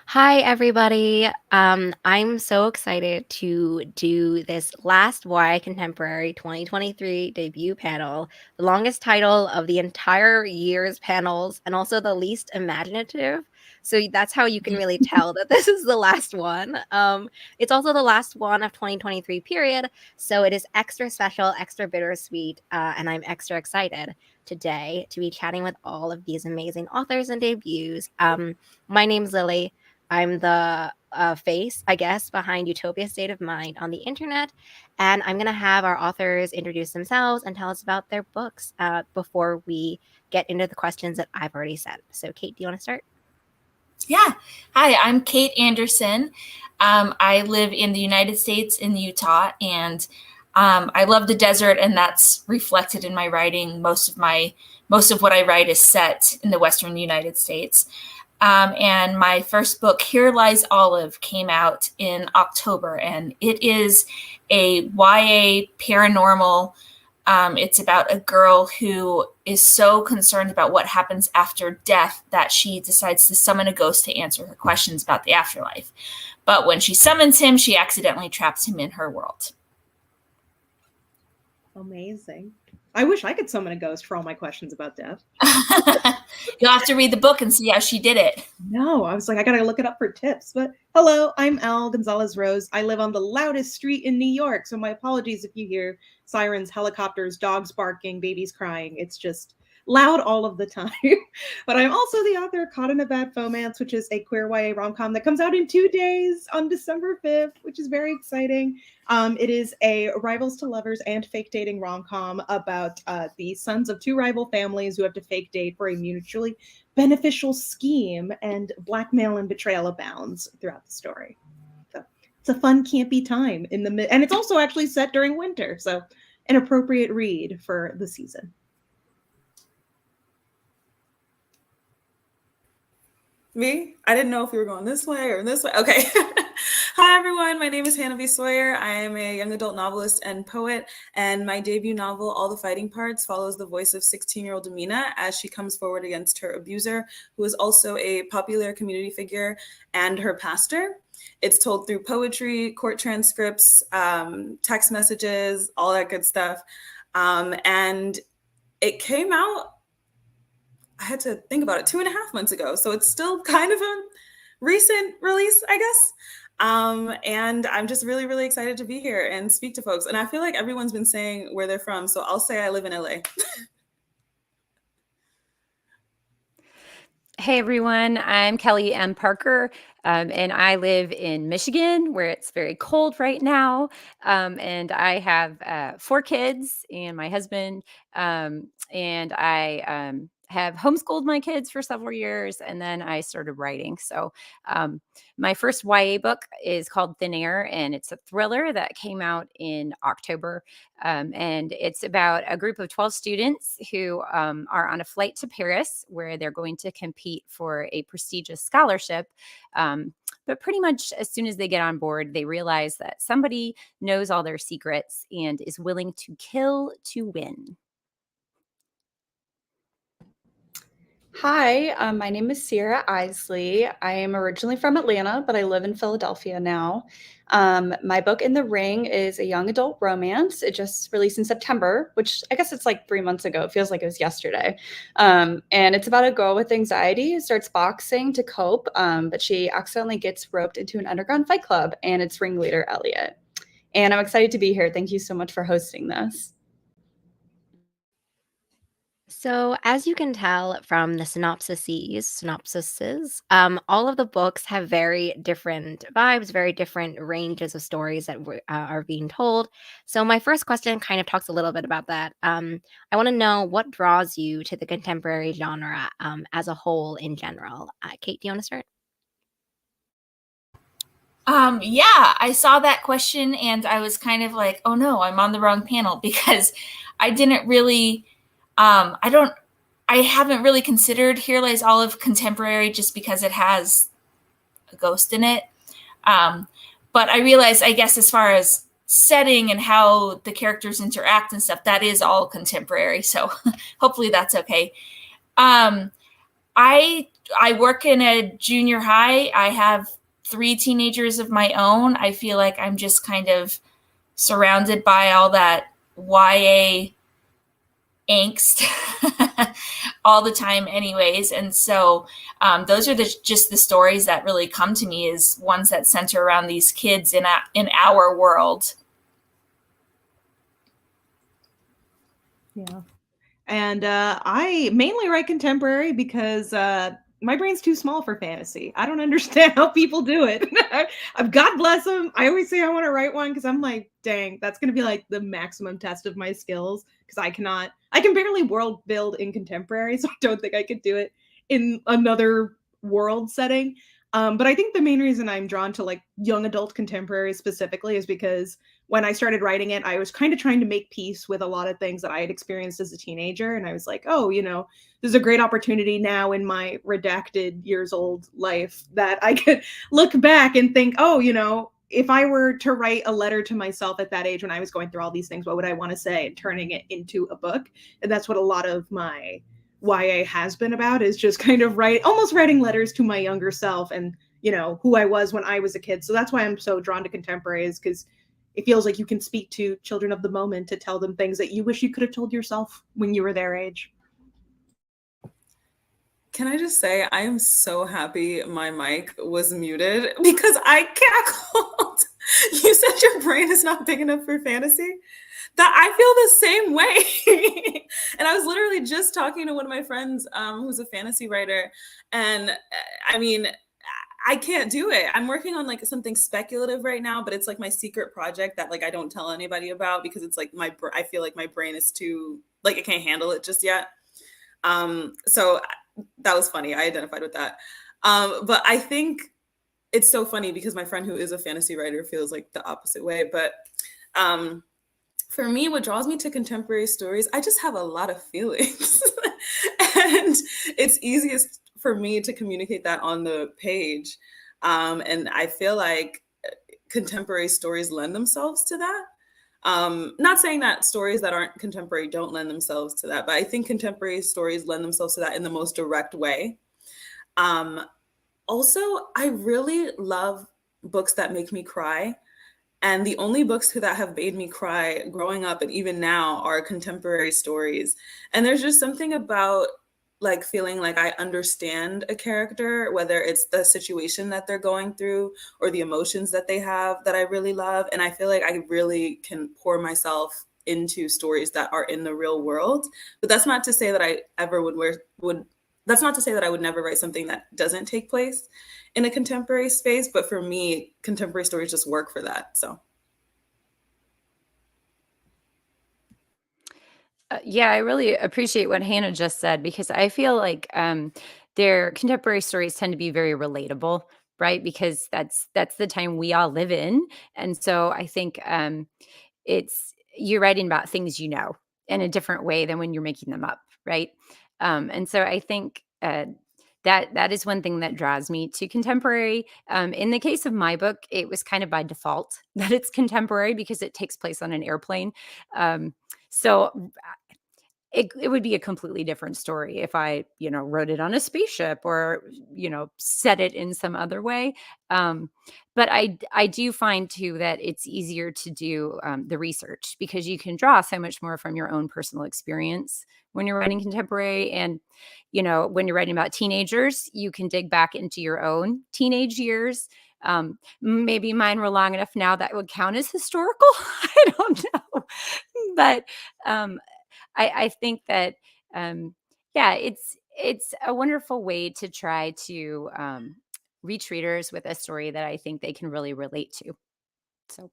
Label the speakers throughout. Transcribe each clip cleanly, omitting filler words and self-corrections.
Speaker 1: Hi, everybody. I'm so excited to do this last Y Contemporary 2023 debut panel, the longest title of the entire year's panels, and also the least imaginative. So that's how you can really tell that this is the last one. It's also the last one of 2023 period, so it is extra special, extra bittersweet, and I'm extra excited today to be chatting with all of these amazing authors and debuts. My name's Lily. I'm the face, I guess, behind Utopia State of Mind on the internet. And I'm going to have our authors introduce themselves and tell us about their books before we get into the questions that I've already sent. So, Kate, do you want to start?
Speaker 2: Yeah. Hi, I'm Kate Anderson. I live in the United States in Utah, and I love the desert, and that's reflected in my writing. Most of what I write is set in the Western United States. And my first book, Here Lies Olive, came out in October, and it is a YA paranormal. It's about a girl who is so concerned about what happens after death that she decides to summon a ghost to answer her questions about the afterlife. But when she summons him, she accidentally traps him in her world.
Speaker 3: Amazing. I wish I could summon a ghost for all my questions about death.
Speaker 2: You'll have to read the book and see how she did it.
Speaker 3: No, I was like, I gotta look it up for tips. But hello, I'm Elle Gonzalez Rose. I live on the loudest street in New York, so my apologies if you hear sirens, helicopters, dogs barking, babies crying. It's just loud all of the time. But I'm also the author of Caught in a Bad Fomance, which is a queer YA rom-com that comes out in 2 days on December 5th, which is very exciting. It is a rivals to lovers and fake dating rom-com about the sons of 2 rival families who have to fake date for a mutually beneficial scheme, and blackmail and betrayal abounds throughout the story. So it's a fun, campy time and it's also actually set during winter, so an appropriate read for the season.
Speaker 4: Me? I didn't know if we were going this way or this way. Okay. Hi, everyone. My name is Hannah V. Sawyer. I am a young adult novelist and poet, and my debut novel, All the Fighting Parts, follows the voice of 16-year-old Amina as she comes forward against her abuser, who is also a popular community figure and her pastor. It's told through poetry, court transcripts, text messages, all that good stuff. And it came out, I had to think about it, 2.5 months ago. So it's still kind of a recent release, I guess. And I'm just really, really excited to be here and speak to folks. And I feel like everyone's been saying where they're from. So I'll say I live in LA.
Speaker 5: Hey everyone, I'm Kelly M. Parker, and I live in Michigan, where it's very cold right now. And I have 4 kids and my husband, and I have homeschooled my kids for several years, and then I started writing. So my first YA book is called Thin Air, and it's a thriller that came out in October. And it's about a group of 12 students who are on a flight to Paris, where they're going to compete for a prestigious scholarship. But pretty much as soon as they get on board, they realize that somebody knows all their secrets and is willing to kill to win.
Speaker 6: Hi, my name is Sierra Isley. I am originally from Atlanta, but I live in Philadelphia now. My book In the Ring is a young adult romance. It just released in September, which I guess it's like 3 months ago. It feels like it was yesterday. And it's about a girl with anxiety who starts boxing to cope, but she accidentally gets roped into an underground fight club, and its ringleader, Elliot. And I'm excited to be here. Thank you so much for hosting this.
Speaker 1: So, as you can tell from the synopsises, all of the books have very different vibes, very different ranges of stories that are being told. So, my first question kind of talks a little bit about that. I want to know what draws you to the contemporary genre as a whole in general. Kate, do you want to start?
Speaker 2: Yeah, I saw that question and I was kind of like, oh no, I'm on the wrong panel because I didn't really, I haven't really considered Here Lies Olive contemporary just because it has a ghost in it. But I realized, I guess, as far as setting and how the characters interact and stuff, that is all contemporary. So hopefully that's okay. I work in a junior high. I have 3 teenagers of my own. I feel like I'm just kind of surrounded by all that YA angst all the time anyways. And so those are just the stories that really come to me, is ones that center around these kids in our world.
Speaker 3: Yeah. And I mainly write contemporary because my brain's too small for fantasy. I don't understand how people do it. God bless them. I always say I want to write one because I'm like, dang, that's going to be like the maximum test of my skills, because I can barely world build in contemporary, so I don't think I could do it in another world setting. But I think the main reason I'm drawn to like young adult contemporary specifically is because when I started writing it, I was kind of trying to make peace with a lot of things that I had experienced as a teenager. And I was like, oh, there's a great opportunity now in my redacted years old life that I could look back and think, oh, if I were to write a letter to myself at that age when I was going through all these things, what would I want to say? And turning it into a book. And that's what a lot of my YA has been about, is just kind of almost writing letters to my younger self and, who I was when I was a kid. So that's why I'm so drawn to contemporaries, because it feels like you can speak to children of the moment to tell them things that you wish you could have told yourself when you were their age.
Speaker 4: Can I just say, I am so happy my mic was muted because I cackled. You said your brain is not big enough for fantasy? That I feel the same way. And I was literally just talking to one of my friends who's a fantasy writer. And I mean, I can't do it. I'm working on like something speculative right now, but it's like my secret project that like I don't tell anybody about, because it's like I feel like my brain is too, like, it can't handle it just yet. So that was funny. I identified with that. But I think it's so funny because my friend who is a fantasy writer feels like the opposite way. But for me, what draws me to contemporary stories, I just have a lot of feelings. And it's easiest for me to communicate that on the page. And I feel like contemporary stories lend themselves to that. Not saying that stories that aren't contemporary don't lend themselves to that, but I think contemporary stories lend themselves to that in the most direct way. Also, I really love books that make me cry. And the only books that have made me cry growing up and even now are contemporary stories. And there's just something about like feeling like I understand a character, whether it's the situation that they're going through or the emotions that they have, that I really love. And I feel like I really can pour myself into stories that are in the real world. But that's not to say that I ever that's not to say that I would never write something that doesn't take place in a contemporary space. But for me, contemporary stories just work for that. So.
Speaker 5: Yeah, I really appreciate what Hannah just said, because I feel like their contemporary stories tend to be very relatable, right? Because that's the time we all live in, and so I think you're writing about things in a different way than when you're making them up, right? And so I think that is one thing that draws me to contemporary. In the case of my book, it was kind of by default that it's contemporary because it takes place on an airplane. So it would be a completely different story if I, wrote it on a spaceship or, set it in some other way. But I do find too that it's easier to do the research, because you can draw so much more from your own personal experience when you're writing contemporary. And, when you're writing about teenagers, you can dig back into your own teenage years. Maybe mine were long enough now that would count as historical. I don't know. But I think that, it's a wonderful way to try to reach readers with a story that I think they can really relate to. So.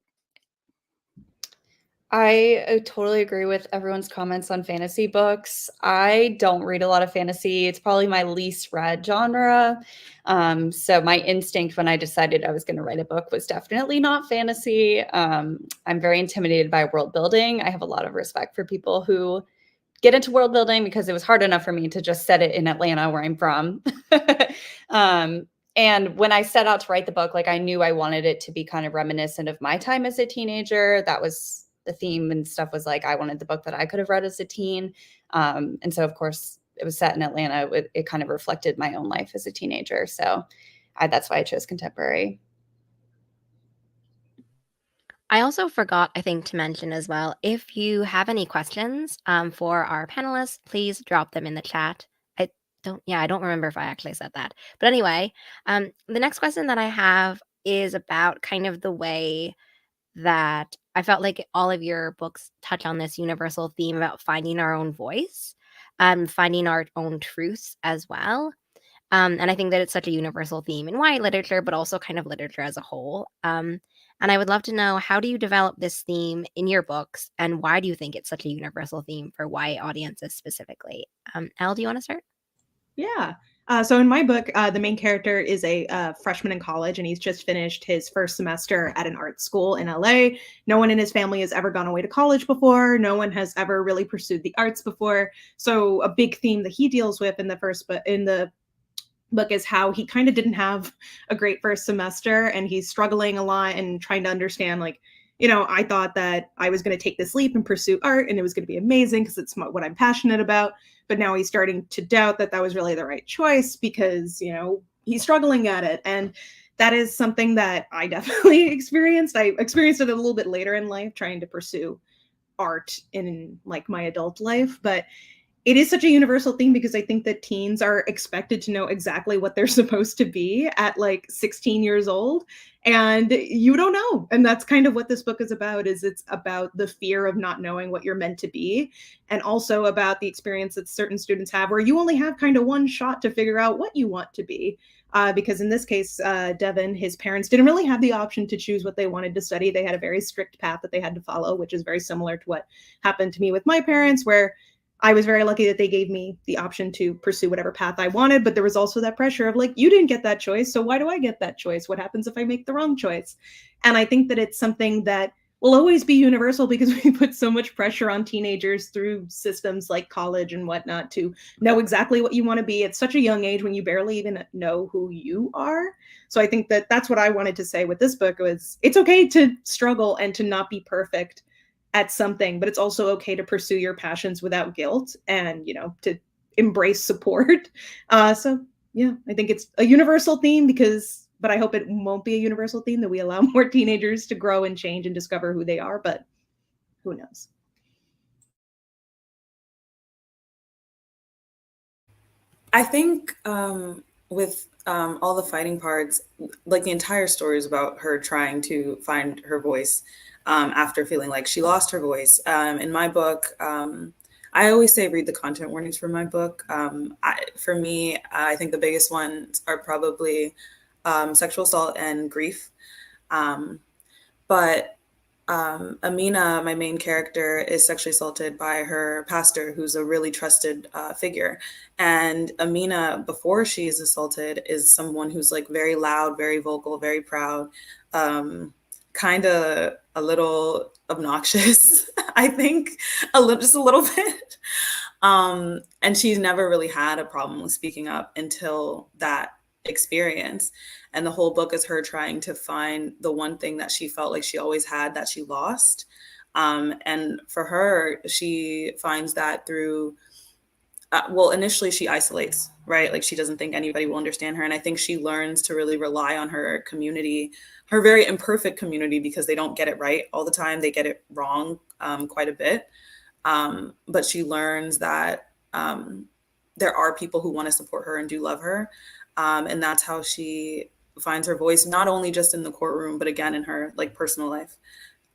Speaker 6: I totally agree with everyone's comments on fantasy books. I don't read a lot of fantasy. It's probably my least read genre. So my instinct when I decided I was going to write a book was definitely not fantasy. I'm very intimidated by world building. I have a lot of respect for people who get into world building, because it was hard enough for me to just set it in Atlanta, where I'm from. And when I set out to write the book, like, I knew I wanted it to be kind of reminiscent of my time as a teenager. That was the theme and stuff, was like, I wanted the book that I could have read as a teen. And so, of course, it was set in Atlanta, it kind of reflected my own life as a teenager. So that's why I chose contemporary.
Speaker 1: I also forgot, I think, to mention as well, if you have any questions for our panelists, please drop them in the chat. I don't remember if I actually said that. But anyway, the next question that I have is about kind of the way that I felt like all of your books touch on this universal theme about finding our own voice, finding our own truths as well. And I think that it's such a universal theme in YA literature, but also kind of literature as a whole. And I would love to know, how do you develop this theme in your books, and why do you think it's such a universal theme for YA audiences specifically? Elle, do you want to start?
Speaker 3: Yeah. So in my book, the main character is a freshman in college, and he's just finished his first semester at an art school in LA. No one in his family has ever gone away to college before. No one has ever really pursued the arts before. So a big theme that he deals with in the book is how he kind of didn't have a great first semester, and he's struggling a lot and trying to understand, like, I thought that I was going to take this leap and pursue art and it was going to be amazing because it's what I'm passionate about. But now he's starting to doubt that was really the right choice because, he's struggling at it. And that is something that I definitely experienced. I experienced it a little bit later in life, trying to pursue art in like my adult life. But it is such a universal theme because I think that teens are expected to know exactly what they're supposed to be at like 16 years old, and you don't know. And that's kind of what this book is about. It's about the fear of not knowing what you're meant to be, and also about the experience that certain students have where you only have kind of one shot to figure out what you want to be. Because in this case, Devin, his parents didn't really have the option to choose what they wanted to study. They had a very strict path that they had to follow, which is very similar to what happened to me with my parents, where I was very lucky that they gave me the option to pursue whatever path I wanted, but there was also that pressure of like, you didn't get that choice, so why do I get that choice? What happens if I make the wrong choice? And I think that it's something that will always be universal because we put so much pressure on teenagers through systems like college and whatnot to know exactly what you want to be at such a young age when you barely even know who you are. So I think that that's what I wanted to say with this book was it's okay to struggle and to not be perfect at something, but it's also okay to pursue your passions without guilt and, to embrace support. So yeah, I think it's a universal theme but I hope it won't be a universal theme, that we allow more teenagers to grow and change and discover who they are, but who knows?
Speaker 4: I think with all the fighting parts, like the entire story is about her trying to find her voice after feeling like she lost her voice. In my book, I always say read the content warnings for my book. For me, I think the biggest ones are probably sexual assault and grief. But Amina, my main character, is sexually assaulted by her pastor, who's a really trusted figure. And Amina, before she's assaulted, is someone who's like very loud, very vocal, very proud, kind of a little obnoxious, I think, just a little bit. And she's never really had a problem with speaking up until that experience. And the whole book is her trying to find the one thing that she felt like she always had that she lost. And for her, she finds that through, initially she isolates, right? Like she doesn't think anybody will understand her. And I think she learns to really rely on her community, her very imperfect community, because they don't get it right all the time. They get it wrong quite a bit. But she learns that there are people who want to support her and do love her. And that's how she finds her voice, not only just in the courtroom, but again, in her like personal life.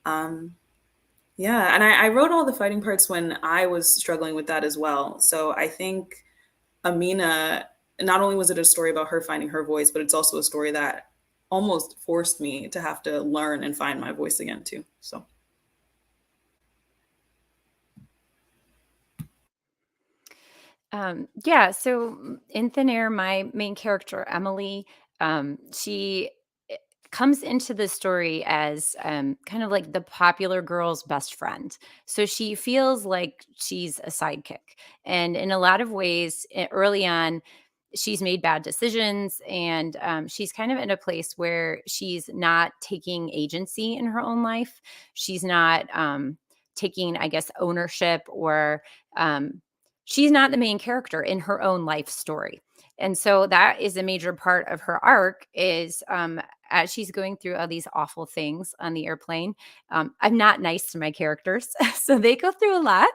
Speaker 4: Yeah. And I wrote all the fighting parts when I was struggling with that as well. So I think Amina, not only was it a story about her finding her voice, but it's also a story that almost forced me to have to learn and find my voice again too. So.
Speaker 5: Yeah, so in Thin Air, my main character, Emily, she comes into the story as kind of like the popular girl's best friend. So she feels like she's a sidekick. And in a lot of ways, early on, she's made bad decisions, and she's kind of in a place where she's not taking agency in her own life. She's not taking, I guess, ownership, or she's not the main character in her own life story. And so that is a major part of her arc is as she's going through all these awful things on the airplane. I'm not nice to my characters, so they go through a lot.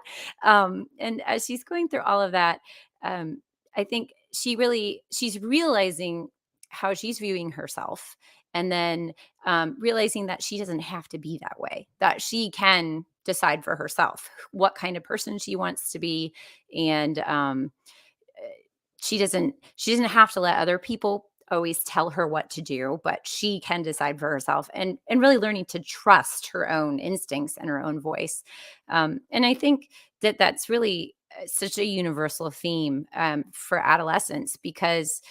Speaker 5: And as she's going through all of that, I think she's realizing how she's viewing herself, and then realizing that she doesn't have to be that way, that she can decide for herself what kind of person she wants to be. And she doesn't have to let other people always tell her what to do, but she can decide for herself, and really learning to trust her own instincts and her own voice. And I think that that's really such a universal theme for adolescents, because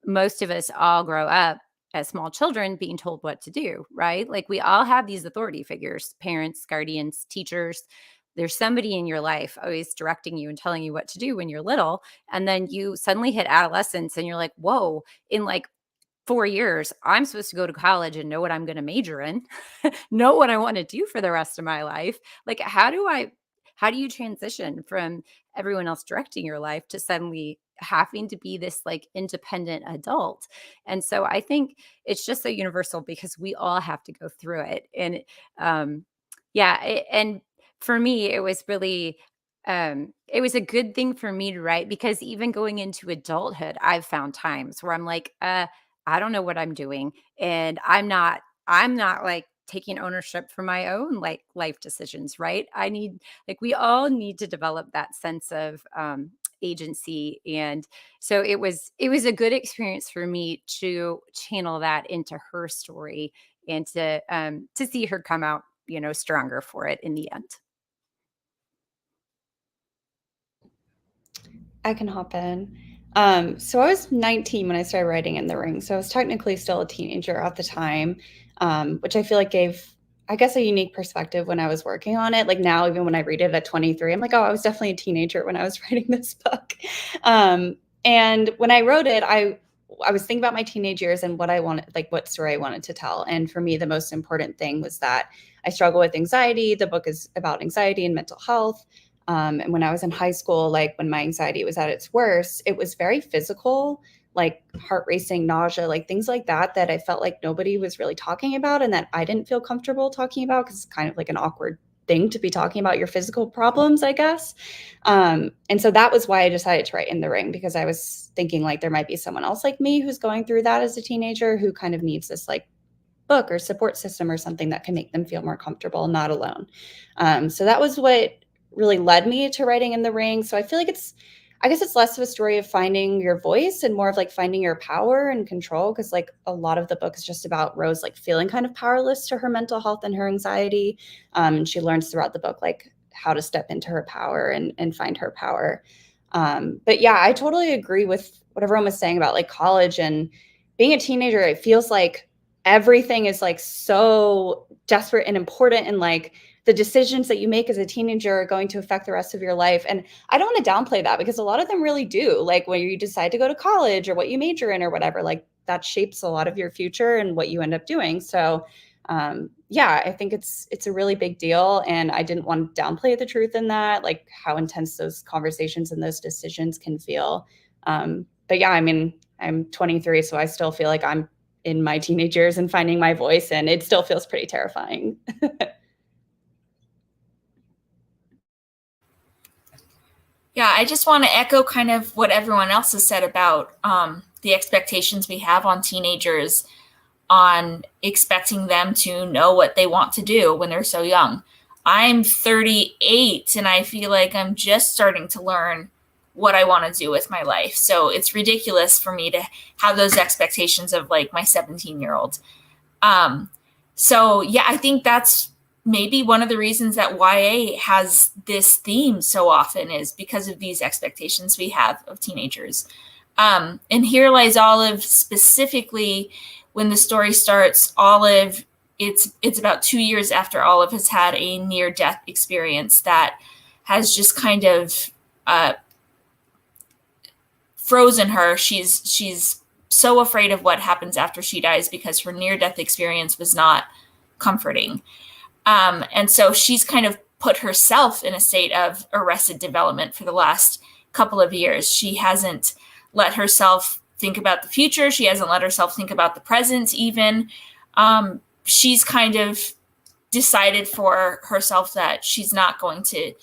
Speaker 5: most of us all grow up as small children being told what to do, right? Like we all have these authority figures, parents, guardians, teachers. There's somebody in your life always directing you and telling you what to do when you're little. And then you suddenly hit adolescence and you're like, whoa, in like 4 years, I'm supposed to go to college and know what I'm going to major in, know what I want to do for the rest of my life. Like, how do you transition from everyone else directing your life to suddenly having to be this like independent adult? And so I think it's just so universal because we all have to go through it. And and for me, it was really it was a good thing for me to write, because even going into adulthood, I've found times where I'm like, I don't know what I'm doing, and I'm not like taking ownership for my own like life decisions, right? We all need to develop that sense of agency. And so it was a good experience for me to channel that into her story, and to see her come out, stronger for it in the end.
Speaker 6: I can hop in. So I was 19 when I started writing In the Ring. So I was technically still a teenager at the time, which I feel like gave, I guess, a unique perspective when I was working on it. Like now, even when I read it at 23, I'm like, oh, I was definitely a teenager when I was writing this book. And when I wrote it, I was thinking about my teenage years and what I wanted, like what story I wanted to tell. And for me, the most important thing was that I struggle with anxiety. The book is about anxiety and mental health. And when I was in high school, like when my anxiety was at its worst, it was very physical, like heart racing, nausea, like things like that I felt like nobody was really talking about, and that I didn't feel comfortable talking about because it's kind of like an awkward thing to be talking about your physical problems, I guess. And so that was why I decided to write In the Ring, because I was thinking like there might be someone else like me who's going through that as a teenager who kind of needs this like book or support system or something that can make them feel more comfortable, not alone. So that was what really led me to writing In the Ring. So I feel like I guess it's less of a story of finding your voice and more of like finding your power and control. Cause like a lot of the book is just about Rose like feeling kind of powerless to her mental health and her anxiety. And she learns throughout the book, like how to step into her power and find her power. But yeah, I totally agree with what everyone was saying about like college and being a teenager. It feels like everything is like so desperate and important, and like the decisions that you make as a teenager are going to affect the rest of your life. And I don't want to downplay that, because a lot of them really do. Like when you decide to go to college or what you major in or whatever, like that shapes a lot of your future and what you end up doing. So yeah, I think it's a really big deal. And I didn't want to downplay the truth in that, like how intense those conversations and those decisions can feel. But yeah, I mean, I'm 23, so I still feel like I'm in my teenage years and finding my voice, and it still feels pretty terrifying.
Speaker 2: Yeah, I just want to echo kind of what everyone else has said about the expectations we have on teenagers, on expecting them to know what they want to do when they're so young. I'm 38 and I feel like I'm just starting to learn what I want to do with my life. So it's ridiculous for me to have those expectations of like my 17-year-old. So yeah, I think that's maybe one of the reasons that YA has this theme so often, is because of these expectations we have of teenagers. And Here Lies Olive, specifically, when the story starts, Olive, it's about 2 years after Olive has had a near-death experience that has just kind of frozen her. She's so afraid of what happens after she dies because her near-death experience was not comforting. And so she's kind of put herself in a state of arrested development for the last couple of years. She hasn't let herself think about the future. She hasn't let herself think about the present even. She's kind of decided for herself that she's not going to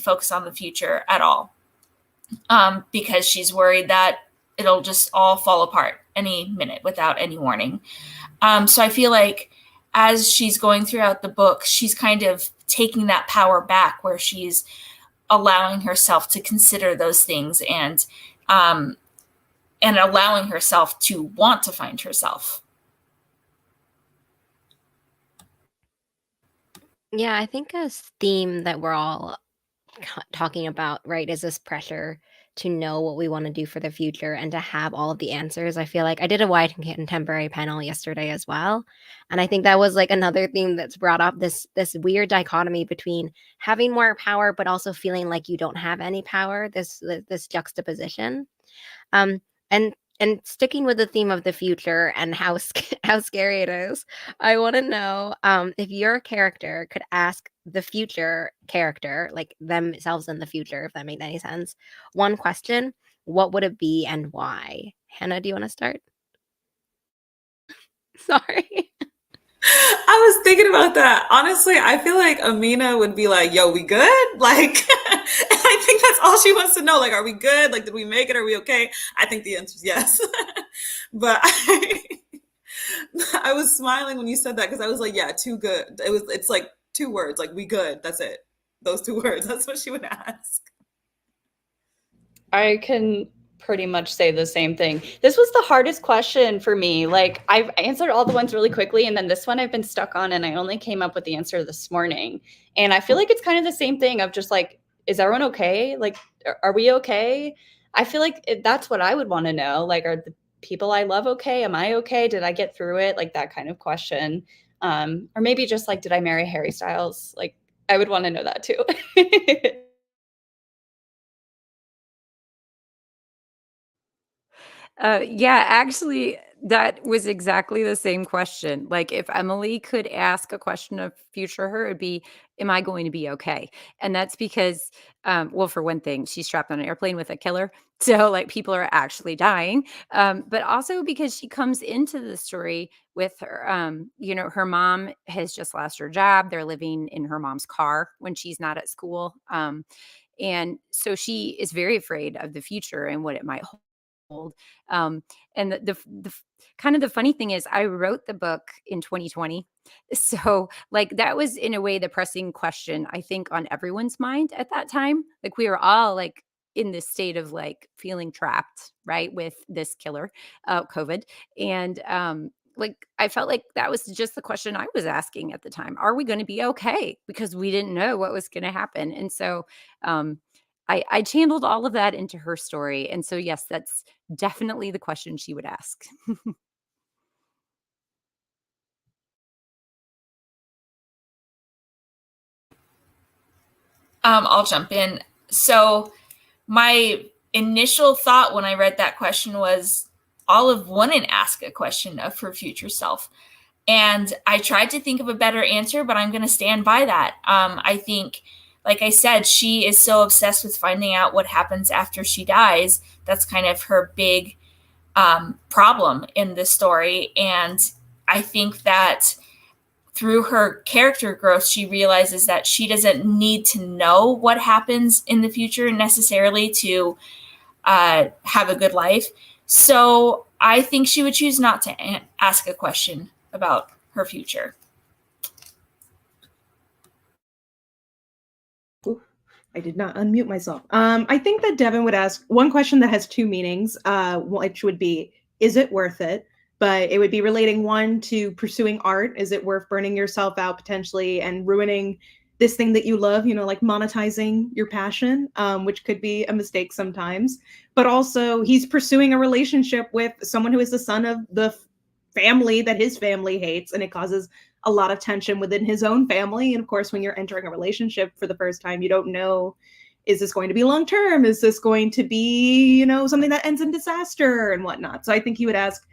Speaker 2: focus on the future at all, because she's worried that it'll just all fall apart any minute without any warning. So I feel like as she's going throughout the book, she's kind of taking that power back, where she's allowing herself to consider those things and allowing herself to want to find herself.
Speaker 1: Yeah, I think a theme that we're all talking about, right, is this pressure to know what we want to do for the future and to have all of the answers. I feel like I did a YA contemporary panel yesterday as well, and I think that was like another theme that's brought up, this weird dichotomy between having more power but also feeling like you don't have any power. This juxtaposition, and sticking with the theme of the future and how scary it is, I want to know if your character could ask the future character, like themselves in the future, if that made any sense, one question, what would it be and why? Hannah, do you want to start? Sorry.
Speaker 4: I was thinking about that. Honestly, I feel like Amina would be like, yo, we good? Like, I think that's all she wants to know. Like, are we good? Like, did we make it? Are we okay? I think the answer is yes. But I was smiling when you said that, because I was like, yeah, too good. It's like 2 words, like, we good. That's it. Those 2 words. That's what she would ask.
Speaker 6: I can pretty much say the same thing. This was the hardest question for me. Like, I've answered all the ones really quickly, and then this one I've been stuck on, and I only came up with the answer this morning. And I feel like it's kind of the same thing of just like, is everyone okay? Like, are we okay? I feel like that's what I would want to know. Like, are the people I love okay? Am I okay? Did I get through it? Like, that kind of question. Or maybe just like, did I marry Harry Styles? Like, I would want to know that too.
Speaker 5: Yeah, actually, that was exactly the same question. Like, if Emily could ask a question of future her, it'd be, am I going to be okay? And that's because, well, for one thing, she's trapped on an airplane with a killer. So, like, people are actually dying. But also because she comes into the story with her, her mom has just lost her job. They're living in her mom's car when she's not at school. And so she is very afraid of the future and what it might hold. Um, and the kind of the funny thing is, I wrote the book in 2020. So, like, that was in a way the pressing question, I think, on everyone's mind at that time. Like, we were all like in this state of like feeling trapped, right, with this killer, COVID. And like, I felt like that was just the question I was asking at the time. Are we going to be okay? Because we didn't know what was going to happen. And so I channeled all of that into her story. And so, yes, that's definitely the question she would ask.
Speaker 2: I'll jump in. So my initial thought when I read that question was Olive wouldn't ask a question of her future self. And I tried to think of a better answer, but I'm going to stand by that. I think, like I said, she is so obsessed with finding out what happens after she dies. That's kind of her big problem in this story. And I think that through her character growth, she realizes that she doesn't need to know what happens in the future necessarily to have a good life. So I think she would choose not to ask a question about her future.
Speaker 3: Ooh, I did not unmute myself. I think that Devin would ask one question that has 2 meanings, which would be, is it worth it? But it would be relating, one, to pursuing art. Is it worth burning yourself out potentially and ruining this thing that you love, like monetizing your passion, which could be a mistake sometimes. But also, he's pursuing a relationship with someone who is the son of the family that his family hates, and it causes a lot of tension within his own family. And of course, when you're entering a relationship for the first time, you don't know, is this going to be long term? Is this going to be, something that ends in disaster and whatnot? So I think he would ask,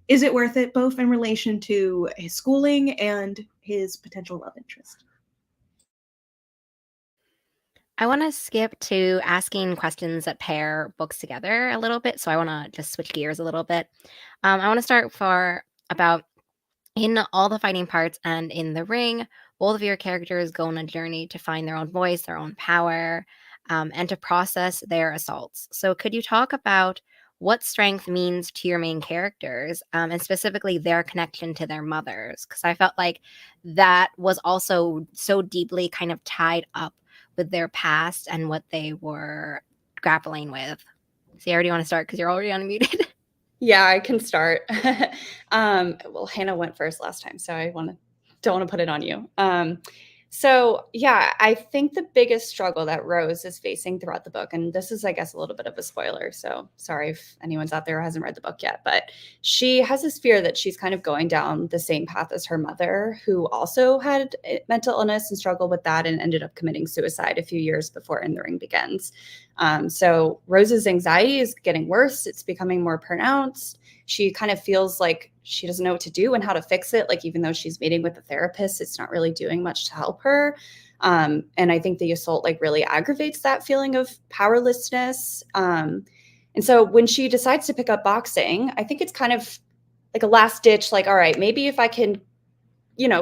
Speaker 3: is it worth it, both in relation to his schooling and his potential love interest?
Speaker 1: I want to skip to asking questions that pair books together a little bit. So I want to just switch gears a little bit. I want to start for about in all the fighting parts and in the ring, both of your characters go on a journey to find their own voice, their own power, and to process their assaults. So, could you talk about what strength means to your main characters, and specifically their connection to their mothers? Because I felt like that was also so deeply kind of tied up with their past and what they were grappling with. See, I already want to start because you're already unmuted.
Speaker 6: Yeah, I can start. Well, Hannah went first last time, so don't want to put it on you. So yeah, I think the biggest struggle that Rose is facing throughout the book, and this is, I guess, a little bit of a spoiler, so sorry if anyone's out there who hasn't read the book yet, but she has this fear that she's kind of going down the same path as her mother, who also had mental illness and struggled with that and ended up committing suicide a few years before In the Ring begins. So Rose's anxiety is getting worse. It's becoming more pronounced. She kind of feels like she doesn't know what to do and how to fix it. Like, even though she's meeting with a therapist, it's not really doing much to help her. And I think the assault like really aggravates that feeling of powerlessness. And so when she decides to pick up boxing, I think it's kind of like a last ditch, like, all right, maybe if I can,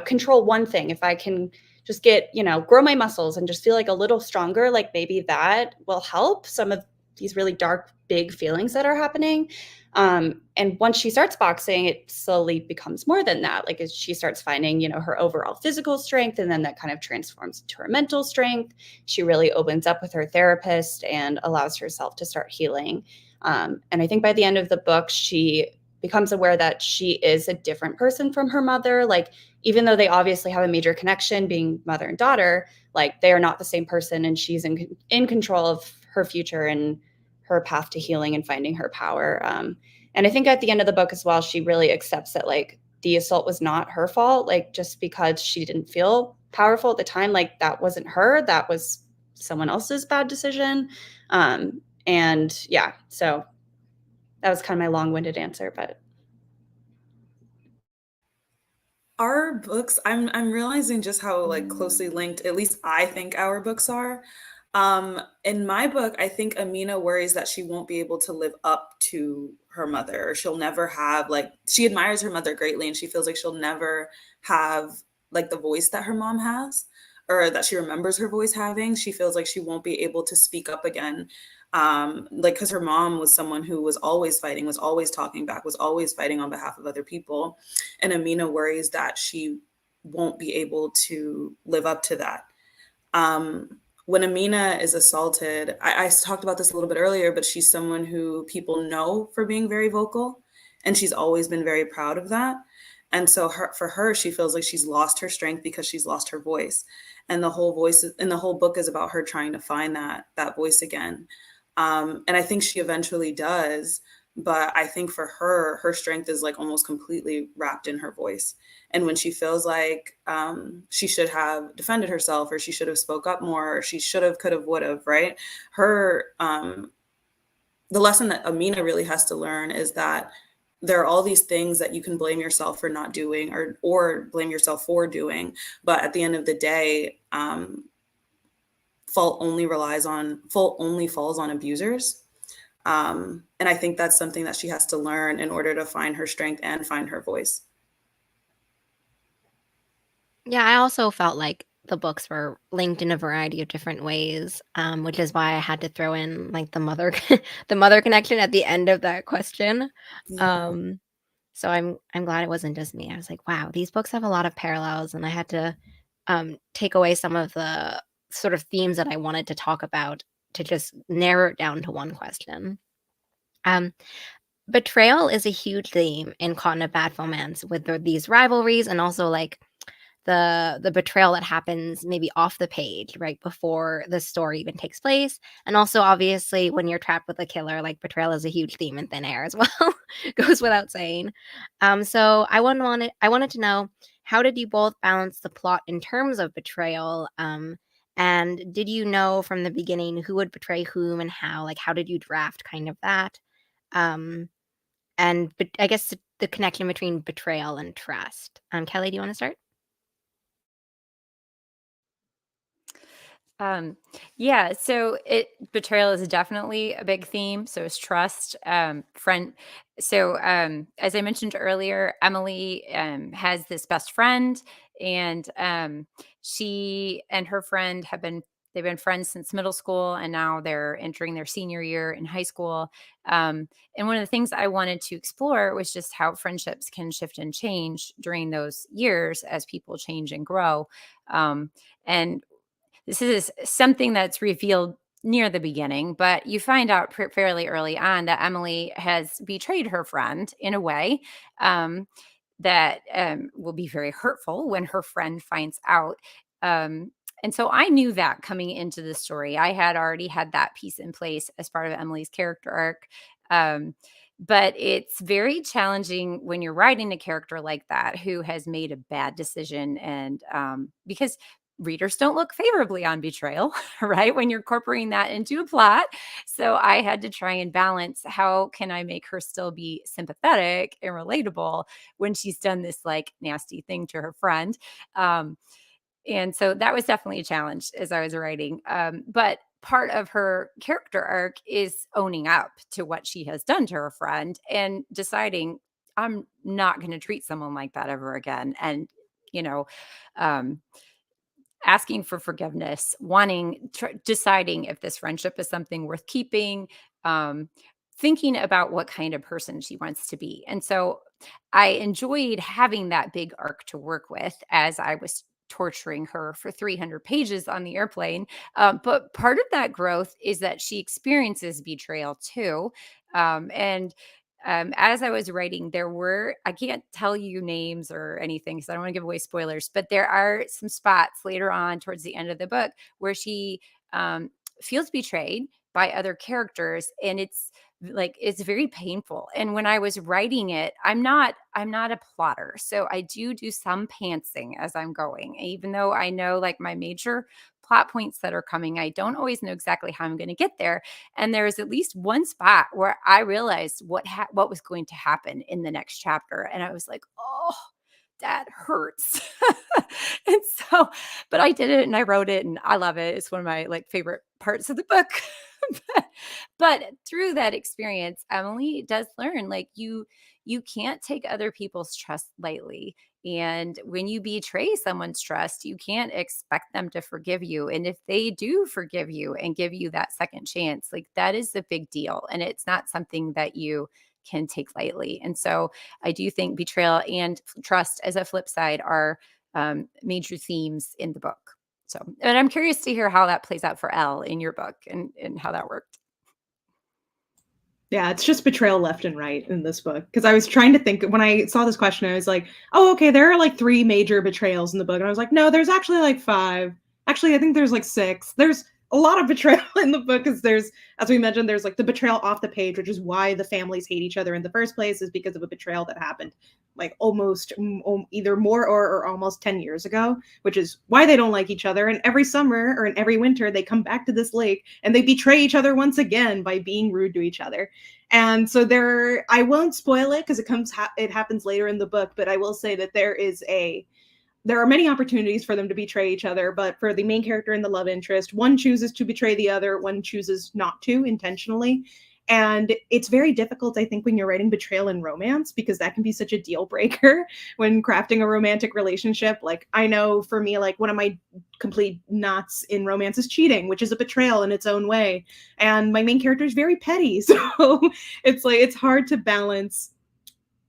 Speaker 6: control one thing, if I can just get, grow my muscles and just feel like a little stronger, like maybe that will help some of these really dark, big feelings that are happening. And once she starts boxing, it slowly becomes more than that. Like, as she starts finding, her overall physical strength, and then that kind of transforms into her mental strength. She really opens up with her therapist and allows herself to start healing. And I think by the end of the book, she becomes aware that she is a different person from her mother. Like, even though they obviously have a major connection being mother and daughter, like, they are not the same person, and she's in control of her future and her path to healing and finding her power. And I think at the end of the book as well, she really accepts that like the assault was not her fault. Like, just because she didn't feel powerful at the time, like that wasn't her, that was someone else's bad decision. And yeah, so that was kind of my long-winded answer, but
Speaker 4: Our books, I'm realizing just how like closely linked, at least I think our books are. In my book, I think Amina worries that she won't be able to live up to her mother, or she'll never have like she admires her mother greatly, and she feels like she'll never have like the voice that her mom has, or that she remembers her voice having. She feels like she won't be able to speak up again. Like, because her mom was someone who was always fighting, was always talking back, was always fighting on behalf of other people. And Amina worries that she won't be able to live up to that. When Amina is assaulted, I talked about this a little bit earlier, but she's someone who people know for being very vocal, and she's always been very proud of that. And so for her, she feels like she's lost her strength because she's lost her voice. And the whole book is about her trying to find that voice again. And I think she eventually does. But I think for her strength is like almost completely wrapped in her voice. And when she feels like she should have defended herself, or she should have spoke up more, or she should have, could have, would have, right? The lesson that Amina really has to learn is that there are all these things that you can blame yourself for not doing, or blame yourself for doing. But at the end of the day, fault only falls on abusers. And I think that's something that she has to learn in order to find her strength and find her voice.
Speaker 1: Yeah, I also felt like the books were linked in a variety of different ways, which is why I had to throw in like the mother the mother connection at the end of that question.
Speaker 4: Yeah.
Speaker 1: So I'm glad it wasn't just me. I was like, wow, these books have a lot of parallels, and I had to take away some of the sort of themes that I wanted to talk about to just narrow it down to one question. Um, Betrayal is a huge theme in Caught in a Bad Romance, with these rivalries, and also like the betrayal that happens maybe off the page right before the story even takes place. And also, obviously, when you're trapped with a killer, like, betrayal is a huge theme in Thin Air as well. Goes without saying. So I wanted to know, how did you both balance the plot in terms of betrayal? And did you know from the beginning who would betray whom and how? Like, how did you draft kind of that? Um, but I guess the connection between betrayal and trust. Kelly, do you want to start?
Speaker 5: Um, yeah, so betrayal is definitely a big theme. So is trust, friend. So as I mentioned earlier, Emily has this best friend, and she and her friend they've been friends since middle school, and now they're entering their senior year in high school. And one of the things I wanted to explore was just how friendships can shift and change during those years as people change and grow. And this is something that's revealed near the beginning, but you find out fairly early on that Emily has betrayed her friend in a way um, that will be very hurtful when her friend finds out. And so I knew that coming into the story. I had already had that piece in place as part of Emily's character arc. Um, but it's very challenging when you're writing a character like that who has made a bad decision. And because readers don't look favorably on betrayal, right? When you're incorporating that into a plot. So I had to try and balance, how can I make her still be sympathetic and relatable when she's done this like nasty thing to her friend. Um, and so that was definitely a challenge as I was writing. But part of her character arc is owning up to what she has done to her friend and deciding, I'm not going to treat someone like that ever again. And, you know, um, asking for forgiveness, deciding if this friendship is something worth keeping, um, thinking about what kind of person she wants to be. And so I enjoyed having that big arc to work with as I was torturing her for 300 pages on the airplane. But part of that growth is that she experiences betrayal too. And as I was writing, I can't tell you names or anything because I don't want to give away spoilers, but there are some spots later on towards the end of the book where she um, feels betrayed by other characters. And it's very painful. And when I was writing it, I'm not a plotter. So I do some pantsing as I'm going, even though I know like my major plot points that are coming. I don't always know exactly how I'm going to get there. And there was at least one spot where I realized what was going to happen in the next chapter. And I was like, oh, that hurts. And so, but I did it and I wrote it and I love it. It's one of my like favorite parts of the book. but through that experience, Emily does learn like you can't take other people's trust lightly. And when you betray someone's trust, you can't expect them to forgive you. And if they do forgive you and give you that second chance, like that is a big deal. And it's not something that you can take lightly. And so I do think betrayal and trust as a flip side are major themes in the book. So, and I'm curious to hear how that plays out for Elle in your book and how that worked.
Speaker 3: Yeah, it's just betrayal left and right in this book. Because I was trying to think, when I saw this question, I was like, oh, okay, there are like 3 major betrayals in the book. And I was like, no, there's actually like 5. Actually, I think there's like 6. There's a lot of betrayal in the book because there's, as we mentioned, there's like the betrayal off the page, which is why the families hate each other in the first place, is because of a betrayal that happened like almost either more or almost 10 years ago, which is why they don't like each other. And every summer or in every winter, they come back to this lake and they betray each other once again by being rude to each other. And so I won't spoil it because it happens later in the book, but I will say that there are many opportunities for them to betray each other, but for the main character and the love interest, one chooses to betray the other, one chooses not to intentionally. And it's very difficult, I think, when you're writing betrayal in romance, because that can be such a deal breaker when crafting a romantic relationship. Like, I know for me, like one of my complete knots in romance is cheating, which is a betrayal in its own way. And my main character is very petty. So it's hard to balance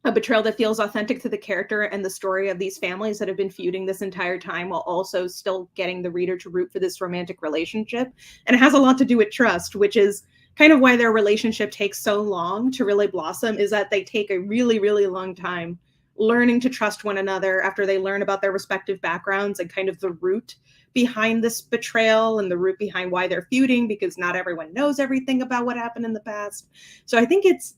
Speaker 3: a betrayal that feels authentic to the character and the story of these families that have been feuding this entire time, while also still getting the reader to root for this romantic relationship. And it has a lot to do with trust, which is kind of why their relationship takes so long to really blossom, is that they take a really, really long time learning to trust one another after they learn about their respective backgrounds and kind of the root behind this betrayal and the root behind why they're feuding, because not everyone knows everything about what happened in the past. So I think it's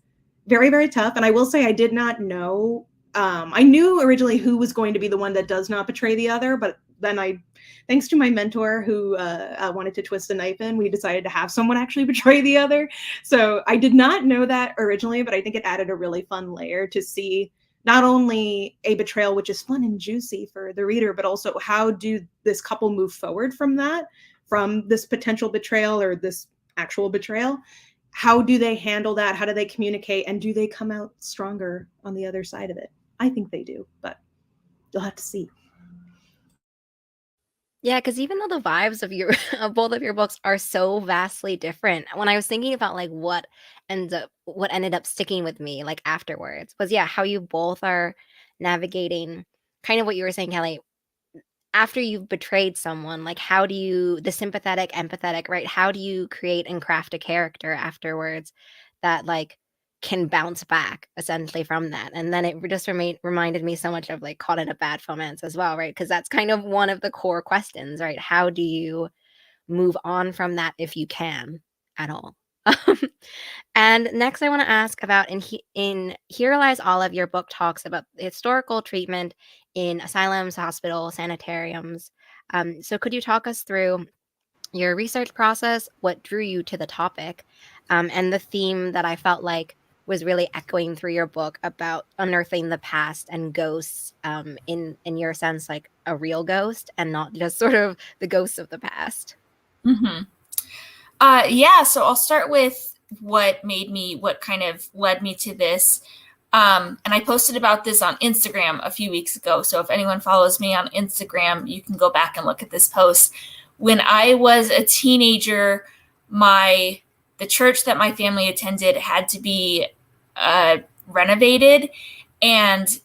Speaker 3: very, very tough. And I will say I did not know. I knew originally who was going to be the one that does not betray the other, but then thanks to my mentor who wanted to twist a knife in, we decided to have someone actually betray the other. So I did not know that originally, but I think it added a really fun layer to see not only a betrayal, which is fun and juicy for the reader, but also how do this couple move forward from that from this potential betrayal or this actual betrayal. How do they handle that? How do they communicate? And do they come out stronger on the other side of it? I think they do, but you'll have to see.
Speaker 1: Yeah, because even though the vibes of your of both of your books are so vastly different, when I was thinking about like what ended up sticking with me like afterwards was how you both are navigating kind of what you were saying, Kelly, after you've betrayed someone, like how do you the sympathetic, empathetic, right? How do you create and craft a character afterwards that like can bounce back essentially from that? And then it just reminded me so much of like Caught in a Bad Romance as well, right? Because that's kind of one of the core questions, right? How do you move on from that if you can at all? And next, I want to ask about in Here Lies Olive, your book talks about historical treatment in asylums, hospitals, sanitariums. So, could you talk us through your research process, what drew you to the topic, and the theme that I felt like was really echoing through your book about unearthing the past and ghosts, in your sense, like a real ghost and not just sort of the ghosts of the past?
Speaker 2: Mm-hmm. So I'll start with what kind of led me to this. And I posted about this on Instagram a few weeks ago. So if anyone follows me on Instagram, you can go back and look at this post. When I was a teenager, the church that my family attended had to be renovated, and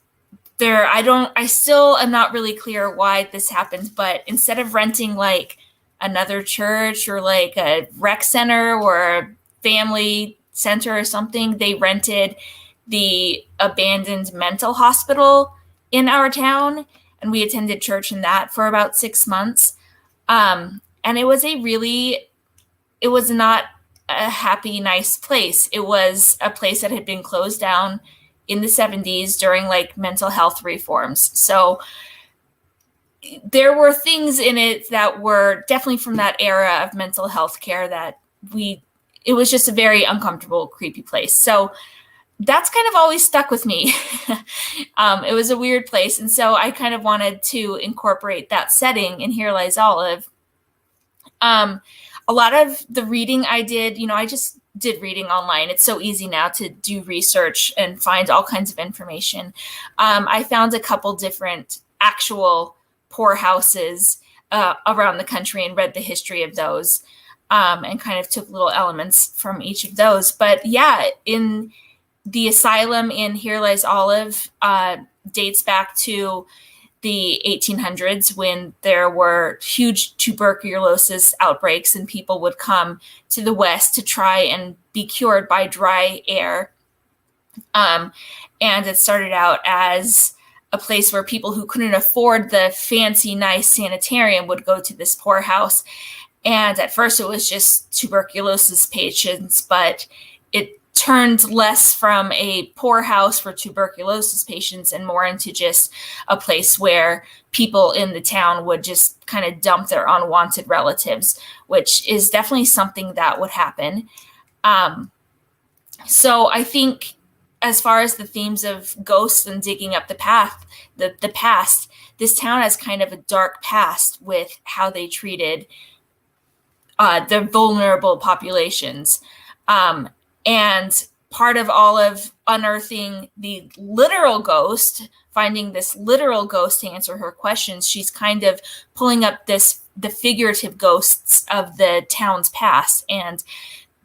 Speaker 2: I still am not really clear why this happened, but instead of renting like another church or like a rec center or a family center or something, they rented the abandoned mental hospital in our town, and we attended church in that for about 6 months. And it was not a happy, nice place. It was a place that had been closed down in the 70s during like mental health reforms. So there were things in it that were definitely from that era of mental health care that it was just a very uncomfortable, creepy place. So that's kind of always stuck with me. It was a weird place. And so I kind of wanted to incorporate that setting in Here Lies Olive. A lot of the reading I did, I just did reading online. It's so easy now to do research and find all kinds of information. I found a couple different actual poorhouses around the country and read the history of those, and kind of took little elements from each of those. But yeah, in the asylum in Here Lies Olive dates back to the 1800s when there were huge tuberculosis outbreaks and people would come to the West to try and be cured by dry air. And it started out as a place where people who couldn't afford the fancy, nice sanitarium would go to this poorhouse. And at first it was just tuberculosis patients, but it turned less from a poorhouse for tuberculosis patients and more into just a place where people in the town would just kind of dump their unwanted relatives, which is definitely something that would happen. So I think as far as the themes of ghosts and digging up the past, this town has kind of a dark past with how they treated the vulnerable populations. And part of all of unearthing the literal ghost, finding this literal ghost to answer her questions, she's kind of pulling up the figurative ghosts of the town's past and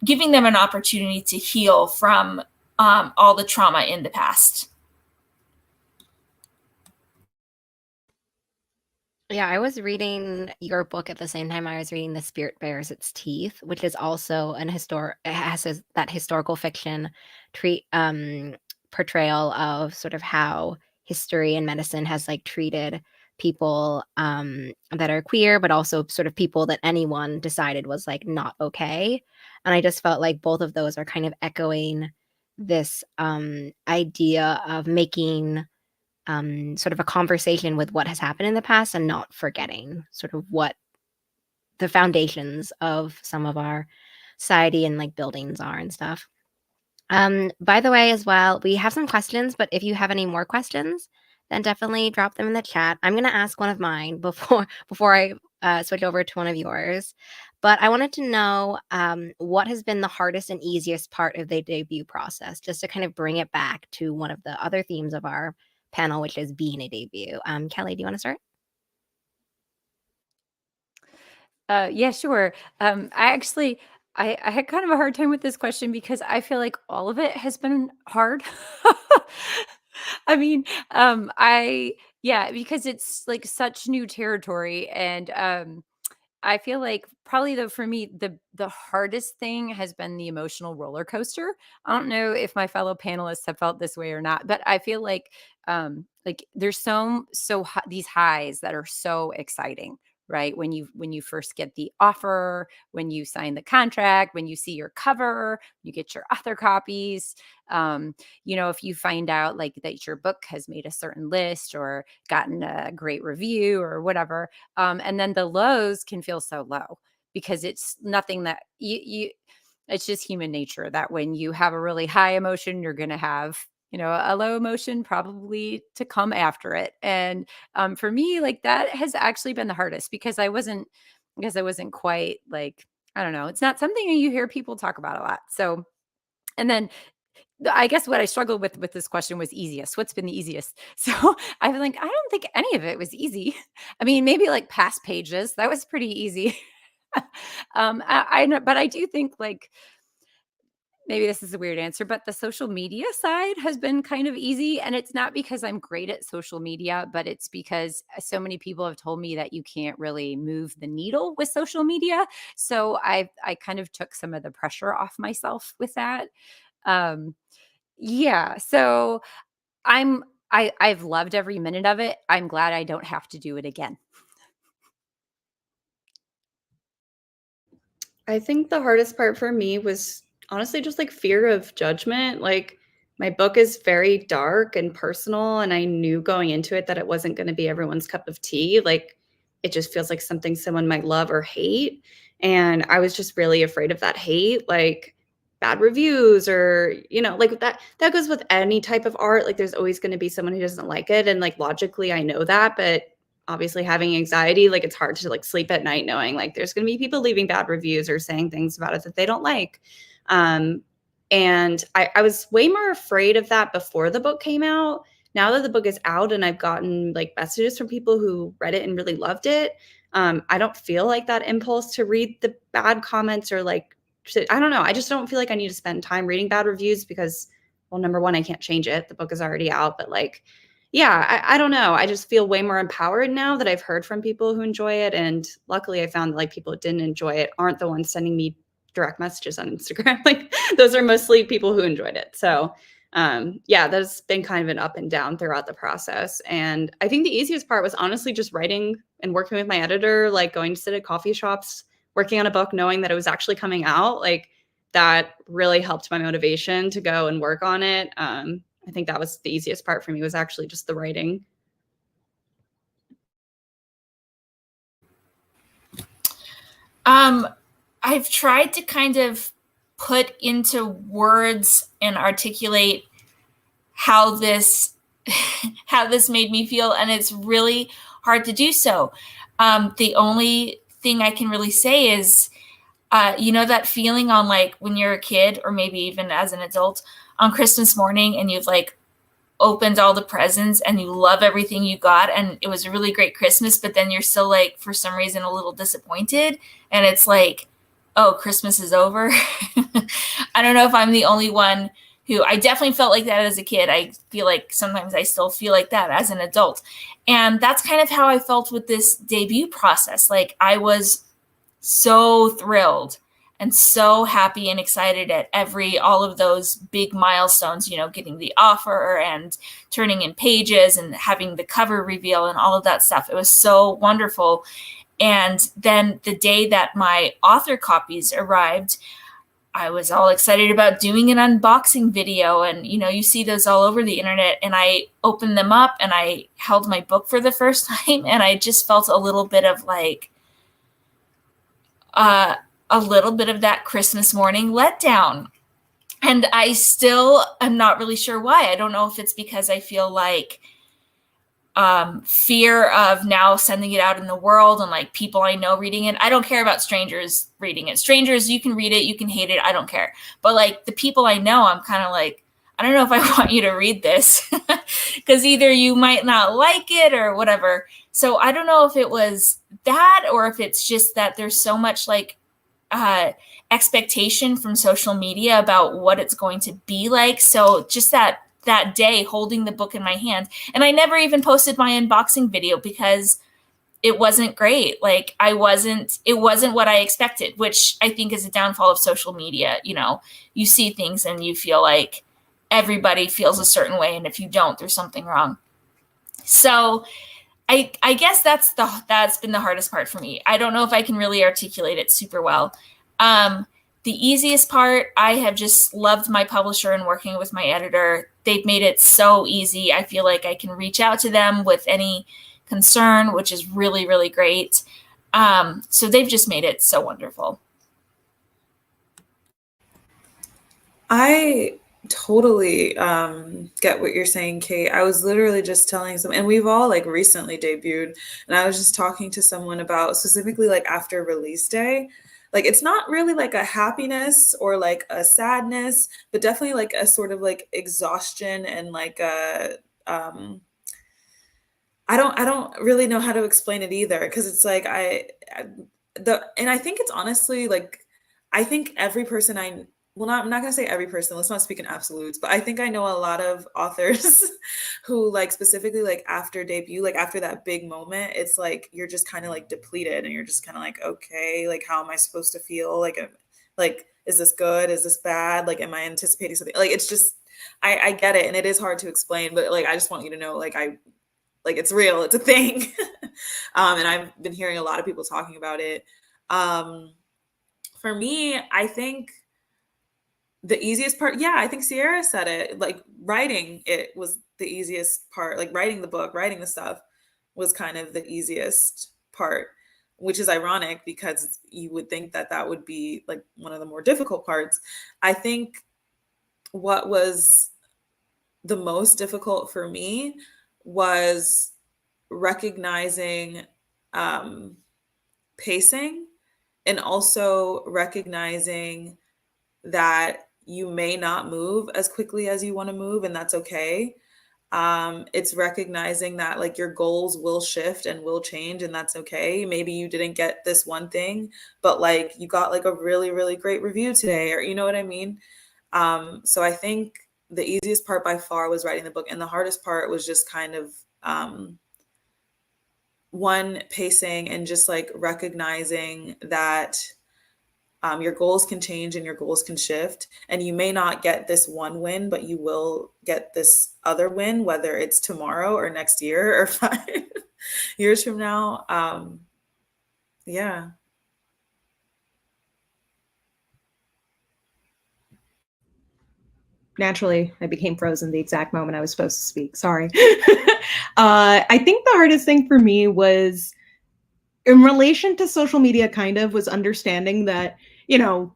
Speaker 2: giving them an opportunity to heal from all the trauma in the past.
Speaker 1: Yeah, I was reading your book at the same time I was reading The Spirit Bears Its Teeth, which is also that historical fiction portrayal of sort of how history and medicine has like treated people that are queer, but also sort of people that anyone decided was like not okay. And I just felt like both of those are kind of echoing this idea of making sort of a conversation with what has happened in the past and not forgetting sort of what the foundations of some of our society and like buildings are and stuff. By the way, as well, we have some questions, but if you have any more questions, then definitely drop them in the chat. I'm going to ask one of mine before I switch over to one of yours, but I wanted to know what has been the hardest and easiest part of the debut process, just to kind of bring it back to one of the other themes of our panel, which is being a debut. Kelly, do you want to start?
Speaker 5: Yeah, sure. I had kind of a hard time with this question because I feel like all of it has been hard. I mean, yeah, because it's like such new territory, and I feel like probably though for me the hardest thing has been the emotional roller coaster. I don't know if my fellow panelists have felt this way or not, but I feel like there's these highs that are so exciting, right? When you first get the offer, when you sign the contract, when you see your cover, you get your author copies. If you find out like that your book has made a certain list or gotten a great review or whatever, and then the lows can feel so low because it's nothing that you it's just human nature that when you have a really high emotion, you're going to have, a low emotion probably to come after it. And for me, like that has actually been the hardest because I wasn't quite like, I don't know, it's not something you hear people talk about a lot. So, and then I guess what I struggled with this question was easiest. What's been the easiest? So I feel like I don't think any of it was easy. I mean, maybe like past pages, that was pretty easy. I know, but I do think like maybe this is a weird answer, but the social media side has been kind of easy. And it's not because I'm great at social media, but it's because so many people have told me that you can't really move the needle with social media. So I kind of took some of the pressure off myself with that. Um, yeah, so I've loved every minute of it. I'm glad I don't have to do it again.
Speaker 6: I think the hardest part for me was honestly just like fear of judgment. Like my book is very dark and personal, and I knew going into it that it wasn't going to be everyone's cup of tea. Like it just feels like something someone might love or hate. And I was just really afraid of that hate, like bad reviews or, like that goes with any type of art. Like there's always going to be someone who doesn't like it. And like logically I know that, but obviously having anxiety, like it's hard to like sleep at night knowing like there's going to be people leaving bad reviews or saying things about it that they don't like. And I was way more afraid of that before the book came out. Now that the book is out and I've gotten like messages from people who read it and really loved it, I don't feel like that impulse to read the bad comments or like, I don't know. I just don't feel like I need to spend time reading bad reviews because, well, number one, I can't change it. The book is already out, but like, yeah, I don't know. I just feel way more empowered now that I've heard from people who enjoy it. And luckily I found that like people who didn't enjoy it aren't the ones sending me direct messages on Instagram. Like those are mostly people who enjoyed it. So yeah, that's been kind of an up and down throughout the process. And I think the easiest part was honestly just writing and working with my editor, like going to sit at coffee shops, working on a book, knowing that it was actually coming out. Like that really helped my motivation to go and work on it. I think that was the easiest part for me, was actually just the writing.
Speaker 2: I've tried to kind of put into words and articulate how this made me feel, and it's really hard to do so. The only thing I can really say is, that feeling on like when you're a kid or maybe even as an adult on Christmas morning and you've like opened all the presents and you love everything you got and it was a really great Christmas, but then you're still like, for some reason, a little disappointed. And it's like, oh, Christmas is over. I don't know if I'm the only one who, I definitely felt like that as a kid. I feel like sometimes I still feel like that as an adult. And that's kind of how I felt with this debut process. Like I was so thrilled and so happy and excited at all of those big milestones, getting the offer and turning in pages and having the cover reveal and all of that stuff. It was so wonderful. And then the day that my author copies arrived, I was all excited about doing an unboxing video. And, you see those all over the internet. And I opened them up and I held my book for the first time. And I just felt a little bit of like, a little bit of that Christmas morning letdown. And I still am not really sure why. I don't know if it's because I feel like fear of now sending it out in the world and like people I know reading it. I don't care about strangers reading it. Strangers, you can read it, you can hate it, I don't care. But like the people I know, I'm kind of like, I don't know if I want you to read this because either you might not like it or whatever. So I don't know if it was that or if it's just that there's so much like expectation from social media about what it's going to be like. So just that day holding the book in my hand, and I never even posted my unboxing video because it wasn't great. Like it wasn't what I expected, which I think is a downfall of social media. You know, you see things and you feel like everybody feels a certain way, and if you don't, there's something wrong. So I guess that's been the hardest part for me. I don't know if I can really articulate it super well. The easiest part, I have just loved my publisher and working with my editor. They've made it so easy. I feel like I can reach out to them with any concern, which is really, really great. So they've just made it so wonderful.
Speaker 4: I totally get what you're saying, Kate. I was literally just telling some, and we've all like recently debuted, and I was just talking to someone about specifically like after release day. Like it's not really like a happiness or like a sadness, but definitely like a sort of like exhaustion and like a I don't really know how to explain it either, because it's like and I think it's honestly like I think every person I'm not gonna say every person, let's not speak in absolutes, but I think I know a lot of authors who like specifically like after debut, like after that big moment, it's like you're just kind of like depleted and you're just kind of like, okay, like how am I supposed to feel? Like, is this good? Is this bad? Like, am I anticipating something? Like, it's just, I get it. And it is hard to explain, but like, I just want you to know, like, it's real, it's a thing. And I've been hearing a lot of people talking about it. For me, I think the easiest part, yeah, I think Sierra said it, like writing it was the easiest part. Like writing the book, writing the stuff was kind of the easiest part, which is ironic because you would think that that would be like one of the more difficult parts. I think what was the most difficult for me was recognizing pacing, and also recognizing that you may not move as quickly as you want to move, and that's okay. It's recognizing that like your goals will shift and will change, and that's okay. Maybe you didn't get this one thing, but like you got like a really, really great review today, or you know what I mean? So I think the easiest part by far was writing the book, and the hardest part was just kind of one, pacing, and just like recognizing that your goals can change and your goals can shift, and you may not get this one win, but you will get this other win, whether it's tomorrow or next year or 5 years from now. Yeah.
Speaker 3: Naturally, I became frozen the exact moment I was supposed to speak. Sorry. I think the hardest thing for me was in relation to social media, kind of, was understanding that, you know,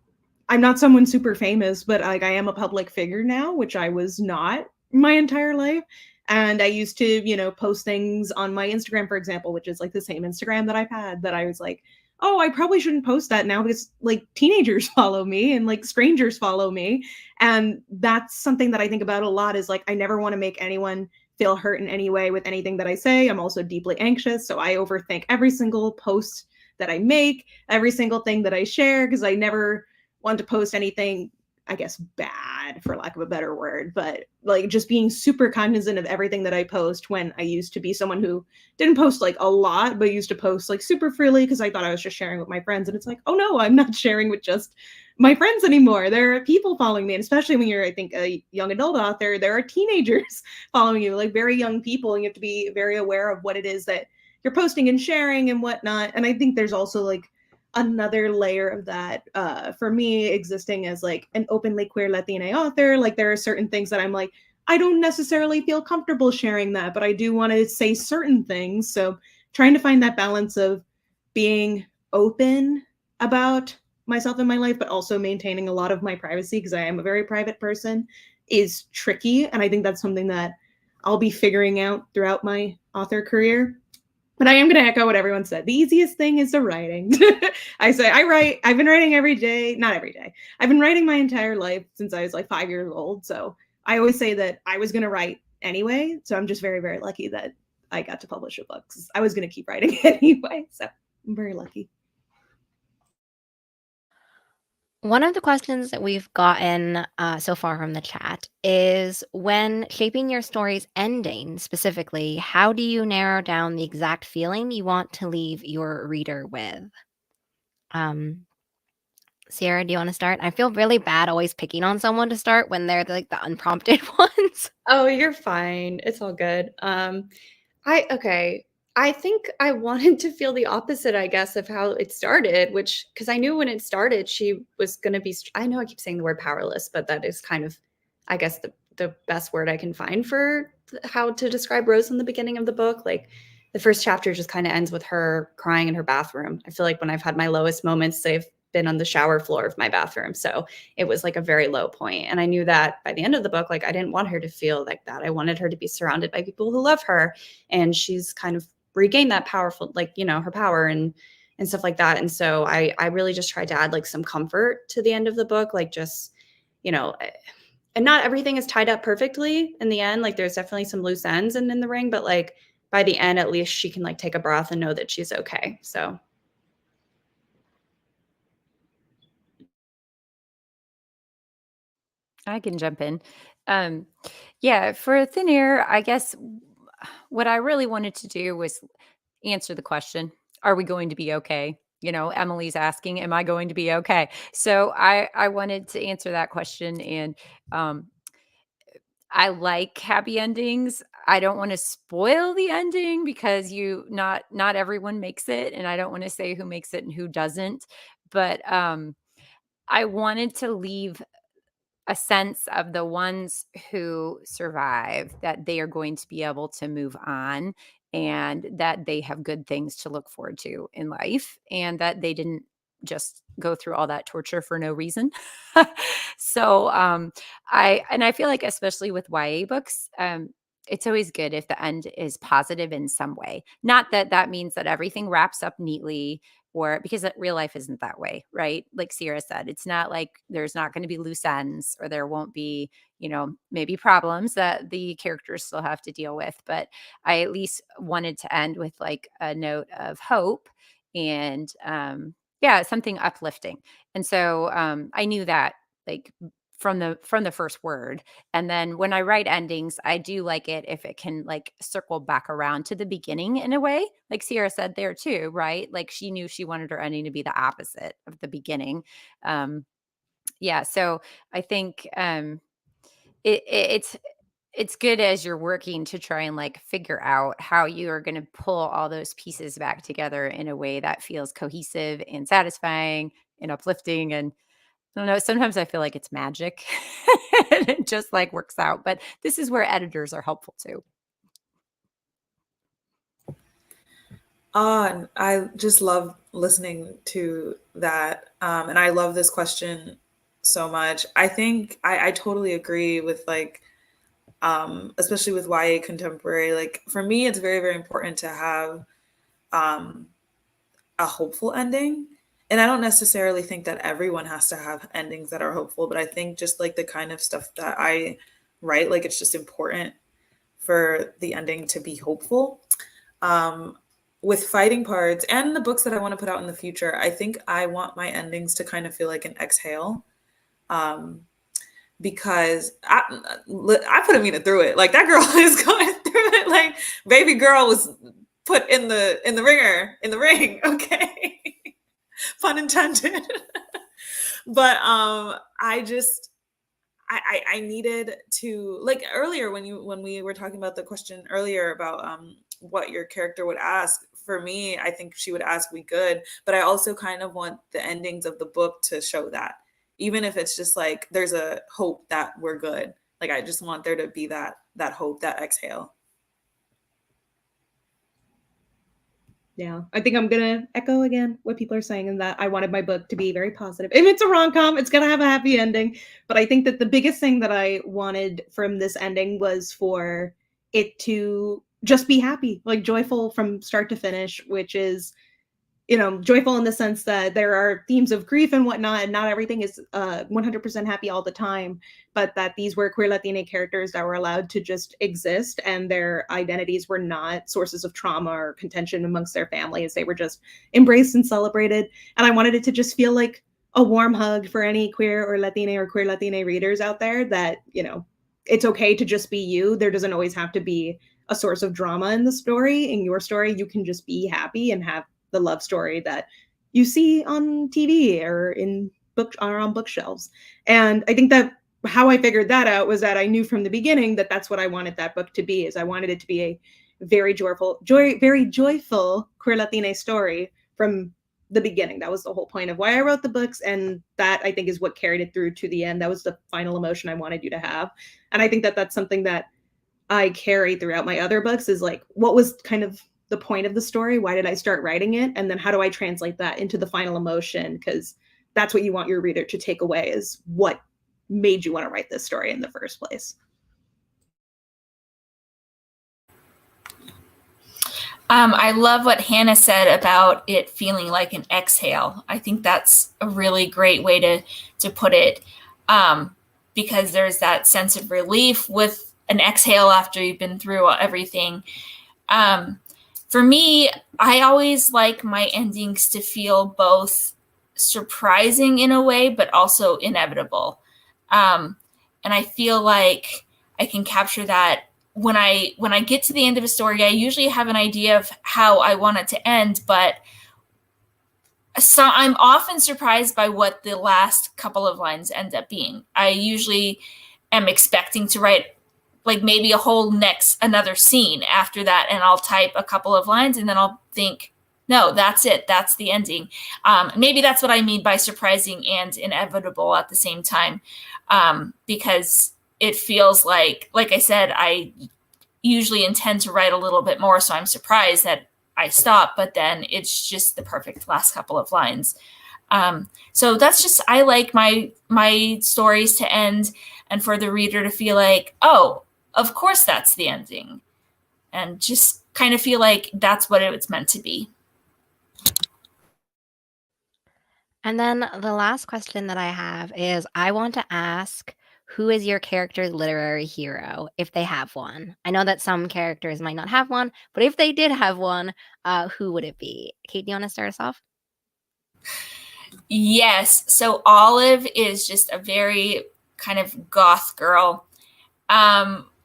Speaker 3: I'm not someone super famous, but like I am a public figure now, which I was not my entire life. And I used to, you know, post things on my Instagram, for example, which is like the same Instagram that I've had, that I was like, oh, I probably shouldn't post that now because like teenagers follow me and like strangers follow me. And that's something that I think about a lot, is like I never want to make anyone feel hurt in any way with anything that I say. I'm also deeply anxious, so I overthink every single post that I make, every single thing that I share, because I never want to post anything, I guess, bad, for lack of a better word, but like just being super cognizant of everything that I post, when I used to be someone who didn't post like a lot, but used to post like super freely because I thought I was just sharing with my friends. And it's like, oh no, I'm not sharing with just my friends anymore. There are people following me, and especially when you're, I think, a young adult author, there are teenagers following you, like very young people, and you have to be very aware of what it is that you're posting and sharing and whatnot. And I think there's also like another layer of that for me, existing as like an openly queer Latina author. Like there are certain things that I'm like, I don't necessarily feel comfortable sharing that, but I do want to say certain things. So trying to find that balance of being open about myself and my life, but also maintaining a lot of my privacy, because I am a very private person, is tricky. And I think that's something that I'll be figuring out throughout my author career. But I am going to echo what everyone said. The easiest thing is the writing. I've been writing every day, not every day. I've been writing my entire life since I was like 5 years old. So I always say that I was going to write anyway. So I'm just very, very lucky that I got to publish a book. I was going to keep writing anyway. So I'm very lucky.
Speaker 1: One of the questions that we've gotten so far from the chat is, when shaping your story's ending specifically, how do you narrow down the exact feeling you want to leave your reader with? Sierra, do you want to start? I feel really bad always picking on someone to start when they're like the unprompted ones.
Speaker 6: Oh, you're fine. It's all good. I think I wanted to feel the opposite, I guess, of how it started, which, because I knew when it started, she was going to be, I know I keep saying the word powerless, but that is kind of, I guess, the best word I can find for how to describe Rose in the beginning of the book. Like, the first chapter just kind of ends with her crying in her bathroom. I feel like when I've had my lowest moments, they've been on the shower floor of my bathroom. So it was like a very low point. And I knew that by the end of the book, like, I didn't want her to feel like that. I wanted her to be surrounded by people who love her. And she's kind of regained that powerful, like, you know, her power and stuff like that. And so I really just tried to add like some comfort to the end of the book, like, just, you know, and not everything is tied up perfectly in the end. Like, there's definitely some loose ends in the ring, but like by the end, at least she can like take a breath and know that she's okay. So.
Speaker 5: I can jump in. Yeah, for Thin Air, I guess what I really wanted to do was answer the question, are we going to be okay? You know, Emily's asking, am I going to be okay? So I wanted to answer that question, and I like happy endings. I don't want to spoil the ending because not everyone makes it, and I don't want to say who makes it and who doesn't, but I wanted to leave a sense of the ones who survive, that they are going to be able to move on, and that they have good things to look forward to in life, and that they didn't just go through all that torture for no reason. So I feel like, especially with YA books, it's always good if the end is positive in some way. Not that that means that everything wraps up neatly, or because real life isn't that way, right? Like Sierra said, it's not like there's not going to be loose ends, or there won't be, you know, maybe problems that the characters still have to deal with. But I at least wanted to end with like a note of hope, and yeah, something uplifting. And so I knew that, like, from the first word. And then when I write endings, I do like it if it can like circle back around to the beginning in a way, like Sierra said there too, right? Like, she knew she wanted her ending to be the opposite of the beginning. Yeah, so I think it's good as you're working to try and like figure out how you are going to pull all those pieces back together in a way that feels cohesive and satisfying and uplifting. And I don't know, sometimes I feel like it's magic and it just like works out, but this is where editors are helpful too.
Speaker 4: I just love listening to that. And I love this question so much. I think I totally agree with like, especially with YA contemporary, like for me, it's very, very important to have a hopeful ending. And I don't necessarily think that everyone has to have endings that are hopeful, but I think just like the kind of stuff that I write, like it's just important for the ending to be hopeful. With Fighting Parts and the books that I want to put out in the future, I think I want my endings to kind of feel like an exhale. Because I put Amina through it. Like, that girl is going through it. Like, baby girl was put in the ring. Okay. Pun intended. But I needed to, like earlier when we were talking about the question earlier about what your character would ask, for me, I think she would ask, we good, but I also kind of want the endings of the book to show that, even if it's just like there's a hope that we're good. Like, I just want there to be that hope, that exhale.
Speaker 3: Yeah, I think I'm gonna echo again what people are saying, in that I wanted my book to be very positive. If it's a rom-com, it's gonna have a happy ending. But I think that the biggest thing that I wanted from this ending was for it to just be happy, like joyful from start to finish, which is, you know, joyful in the sense that there are themes of grief and whatnot, and not everything is 100% happy all the time, but that these were queer Latina characters that were allowed to just exist, and their identities were not sources of trauma or contention amongst their families. They were just embraced and celebrated. And I wanted it to just feel like a warm hug for any queer or queer Latina readers out there, that, you know, it's okay to just be you. There doesn't always have to be a source of drama in the story. In your story, you can just be happy and have the love story that you see on TV or in book or on bookshelves. And I think that how I figured that out was that I knew from the beginning that that's what I wanted that book to be. Is I wanted it to be a very very joyful queer Latina story from the beginning. That was the whole point of why I wrote the books, and that I think is what carried it through to the end. That was the final emotion I wanted you to have. And I think that that's something that I carry throughout my other books, is like, what was kind of the point of the story? Why did I start writing it? And then how do I translate that into the final emotion? Because that's what you want your reader to take away, is what made you want to write this story in the first place.
Speaker 2: I love what Hannah said about it feeling like an exhale. I think that's a really great way to put it, because there's that sense of relief with an exhale after you've been through everything. For me, I always like my endings to feel both surprising in a way, but also inevitable. And I feel like I can capture that when I get to the end of a story. I usually have an idea of how I want it to end, but so I'm often surprised by what the last couple of lines end up being. I usually am expecting to write like maybe another scene after that, and I'll type a couple of lines and then I'll think, no, that's it. That's the ending. Maybe that's what I mean by surprising and inevitable at the same time, because it feels like I said, I usually intend to write a little bit more, so I'm surprised that I stop, but then it's just the perfect last couple of lines. So that's just, I like my stories to end and for the reader to feel like, oh, of course that's the ending, and just kind of feel like that's what it was meant to be.
Speaker 1: And then the last question that I have is, I want to ask, who is your character's literary hero, if they have one? I know that some characters might not have one, but if they did have one, who would it be? Kate, do you want to start us off?
Speaker 2: Yes. So Olive is just a very kind of goth girl.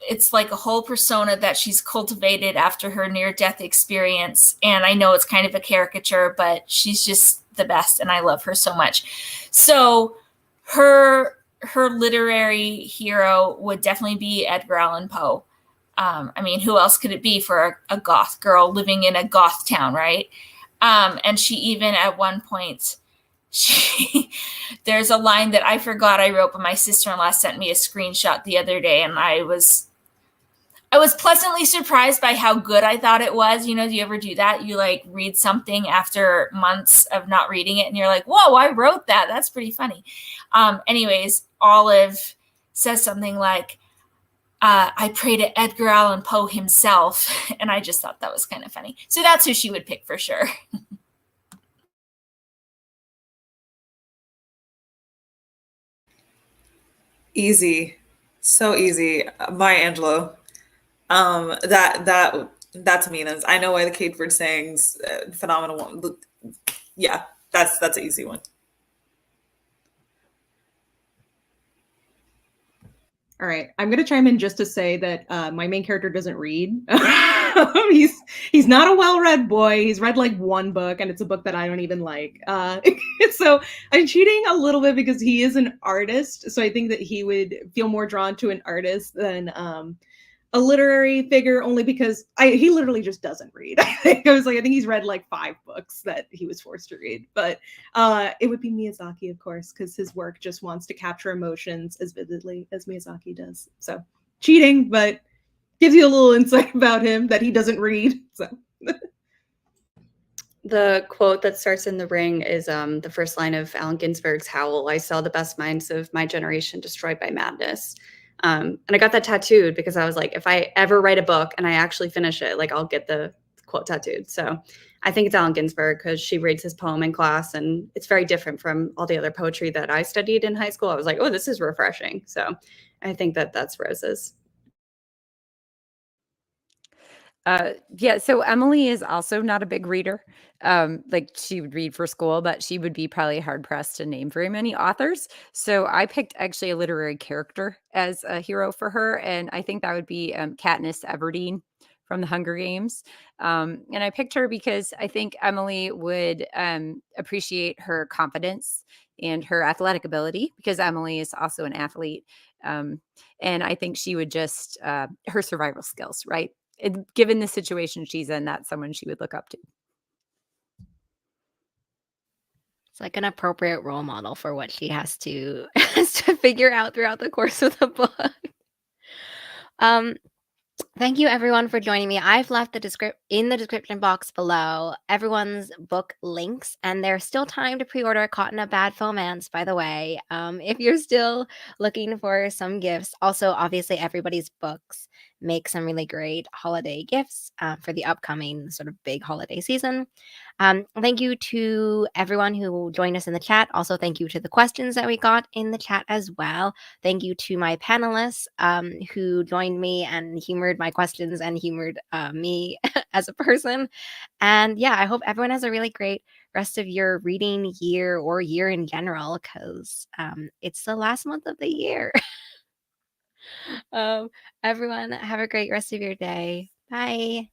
Speaker 2: It's like a whole persona that she's cultivated after her near-death experience. And I know it's kind of a caricature, but she's just the best, and I love her so much. So her literary hero would definitely be Edgar Allan Poe. I mean, who else could it be for a goth girl living in a goth town, right? And she even at one point, there's a line that I forgot I wrote, but my sister-in-law sent me a screenshot the other day, and I was pleasantly surprised by how good I thought it was. You know, do you ever do that? You like read something after months of not reading it, and you're like, whoa, I wrote that. That's pretty funny. Anyways, Olive says something like, I pray to Edgar Allan Poe himself. And I just thought that was kind of funny. So that's who she would pick for sure.
Speaker 4: Easy. So easy. Maya Angelou. That's Amina's. I know why the Cateford sayings, phenomenal one. Yeah, that's an easy one.
Speaker 3: All right, I'm gonna chime in just to say that my main character doesn't read. He's not a well-read boy. He's read like one book, and it's a book that I don't even like. So I'm cheating a little bit because he is an artist. So I think that he would feel more drawn to an artist than a literary figure, only because he literally just doesn't read. I think he's read like 5 books that he was forced to read. But it would be Miyazaki, of course, because his work just wants to capture emotions as vividly as Miyazaki does. So cheating, but gives you a little insight about him that he doesn't read. So
Speaker 6: the quote that starts in The Ring is the first line of Allen Ginsberg's Howl. I saw the best minds of my generation destroyed by madness. And I got that tattooed because I was like, if I ever write a book and I actually finish it, like I'll get the quote tattooed. So I think it's Allen Ginsberg because she reads his poem in class and it's very different from all the other poetry that I studied in high school. I was like, oh, this is refreshing. So I think that that's Rose's.
Speaker 5: Yeah, so Emily is also not a big reader. Like she would read for school, but she would be probably hard pressed to name very many authors. So I picked actually a literary character as a hero for her, and I think that would be Katniss Everdeen from the Hunger Games. And I picked her because I think Emily would appreciate her confidence and her athletic ability because Emily is also an athlete. Um, and I think she would just her survival skills, right? Given the situation she's in, that's someone she would look up to.
Speaker 1: It's like an appropriate role model for what she has to has to figure out throughout the course of the book. Um, Thank you everyone for joining me. I've left in the description box below everyone's book links, and there's still time to pre-order Caught in a Bad Fomance, by the way. If you're still looking for some gifts. Also, obviously, everybody's books make some really great holiday gifts for the upcoming sort of big holiday season. Thank you to everyone who joined us in the chat. Also, thank you to the questions that we got in the chat as well. Thank you to my panelists who joined me and humored my questions and humored me as a person. And yeah, I hope everyone has a really great rest of your reading year or year in general because it's the last month of the year. Everyone, have a great rest of your day. Bye.